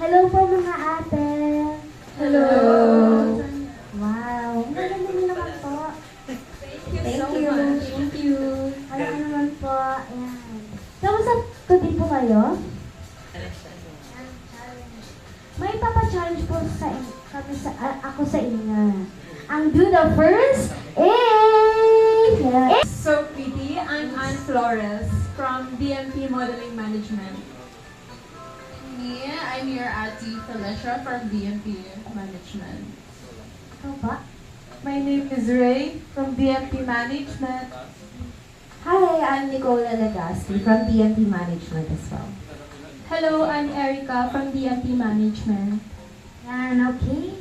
Hello po mga ate. Hello. Wow, maganda niyo naman po. Thank you. Thank you. Wala naman po. Ayan. Kamusta ko din po kayo? May papa-challenge po ako sa inyo. Ang do the first is... So pretty. I'm Anne Flores from DMP Modeling Management. Me, I'm your Ate Felicia from DMP Management. Ikaw ba? My name is Ray from DMP Management. Hi, I'm Nicola Legasti from DMP Management as well. Hello, I'm Erica from DMP Management. Yan, okay.